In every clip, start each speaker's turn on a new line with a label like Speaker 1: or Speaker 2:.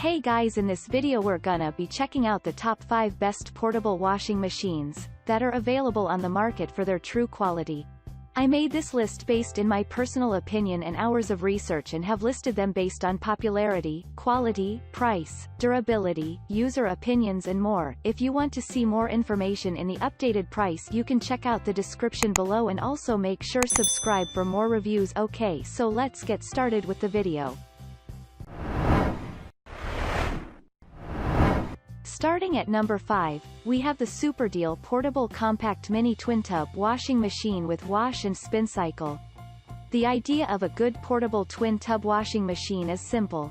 Speaker 1: Hey guys, in this video we're gonna be checking out the top 5 best portable washing machines that are available on the market for their true quality. I made this list based in my personal opinion and hours of research and have listed them based on popularity, quality, price, durability, user opinions and more. If you want to see more information in the updated price, you can check out the description below and also make sure subscribe for more reviews. Okay, so let's get started with the video. Starting at number 5, we have the SuperDeal Portable Compact Mini Twin Tub Washing Machine with Wash and Spin Cycle. The idea of a good portable twin tub washing machine is simple.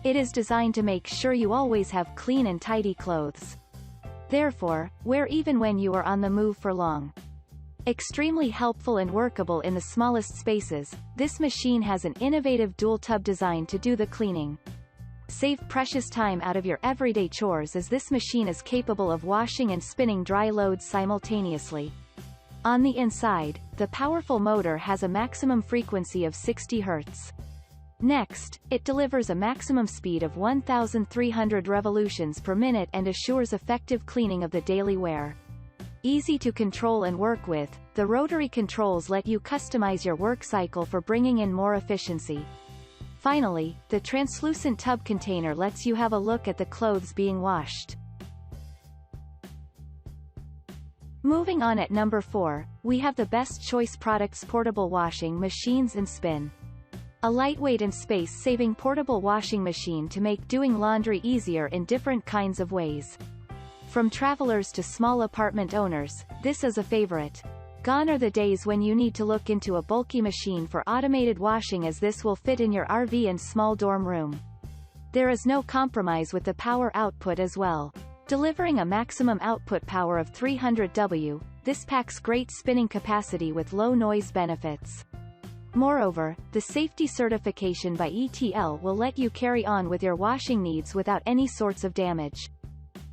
Speaker 1: It is designed to make sure you always have clean and tidy clothes. Therefore, wear even when you are on the move for long. Extremely helpful and workable in the smallest spaces, this machine has an innovative dual tub design to do the cleaning. Save precious time out of your everyday chores as this machine is capable of washing and spinning dry loads simultaneously. On the inside, the powerful motor has a maximum frequency of 60 Hz. Next, it delivers a maximum speed of 1,300 revolutions per minute and assures effective cleaning of the daily wear. Easy to control and work with, the rotary controls let you customize your work cycle for bringing in more efficiency. Finally, the translucent tub container lets you have a look at the clothes being washed. Moving on at number 4, we have the Best Choice Products Portable Washing Machines and Spin. A lightweight and space-saving portable washing machine to make doing laundry easier in different kinds of ways. From travelers to small apartment owners, this is a favorite. Gone are the days when you need to look into a bulky machine for automated washing, as this will fit in your RV and small dorm room. There is no compromise with the power output as well. Delivering a maximum output power of 300 W, this packs great spinning capacity with low noise benefits. Moreover, the safety certification by ETL will let you carry on with your washing needs without any sorts of damage.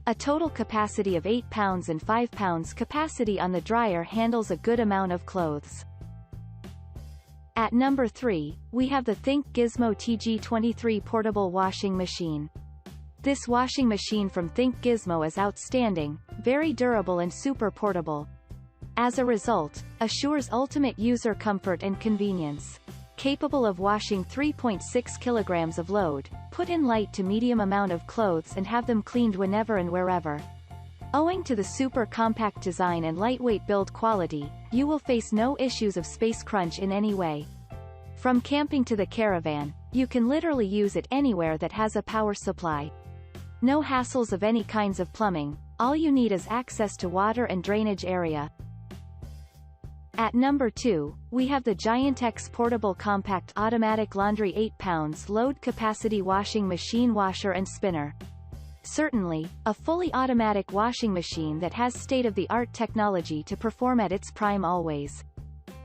Speaker 1: A total capacity of 8 pounds and 5 pounds capacity on the dryer handles a good amount of clothes. At number 3, we have the Think Gizmo TG23 Portable Washing Machine. This washing machine from Think Gizmo is outstanding, very durable and super portable. As a result, assures ultimate user comfort and convenience. Capable of washing 3.6 kilograms of load, put in light to medium amount of clothes and have them cleaned whenever and wherever. Owing to the super compact design and lightweight build quality, you will face no issues of space crunch in any way. From camping to the caravan, you can literally use it anywhere that has a power supply. No hassles of any kinds of plumbing, all you need is access to water and drainage area. At number 2, we have the Giantex Portable Compact Automatic Laundry 8 pounds Load Capacity Washing Machine Washer and Spinner. Certainly, a fully automatic washing machine that has state-of-the-art technology to perform at its prime always.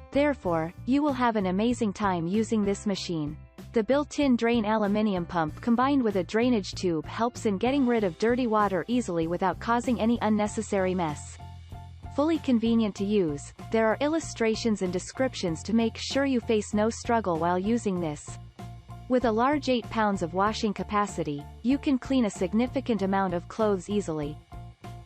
Speaker 1: Therefore, you will have an amazing time using this machine. The built-in drain aluminium pump combined with a drainage tube helps in getting rid of dirty water easily without causing any unnecessary mess. Fully convenient to use, there are illustrations and descriptions to make sure you face no struggle while using this. With a large 8 pounds of washing capacity, you can clean a significant amount of clothes easily.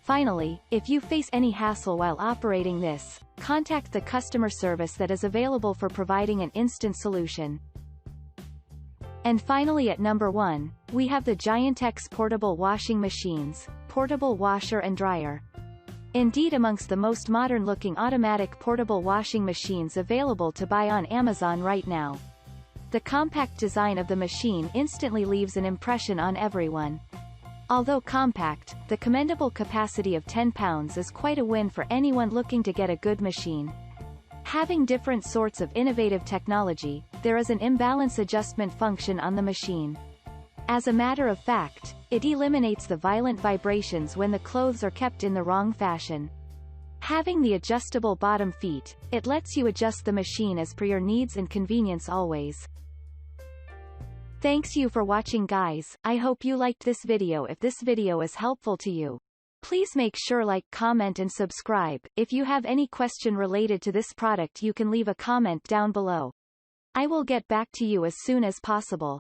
Speaker 1: Finally, if you face any hassle while operating this, contact the customer service that is available for providing an instant solution. And finally at number 1, we have the Giantex Portable Washing Machines, Portable Washer and Dryer. Indeed, amongst the most modern-looking automatic portable washing machines available to buy on Amazon right now. The compact design of the machine instantly leaves an impression on everyone. Although compact, the commendable capacity of 10 pounds is quite a win for anyone looking to get a good machine. Having different sorts of innovative technology, there is an imbalance adjustment function on the machine. As a matter of fact, it eliminates the violent vibrations when the clothes are kept in the wrong fashion. Having the adjustable bottom feet, it lets you adjust the machine as per your needs and convenience always. Thanks you for watching guys, I hope you liked this video. If this video is helpful to you, please make sure like, comment and subscribe. If you have any question related to this product you can leave a comment down below. I will get back to you as soon as possible.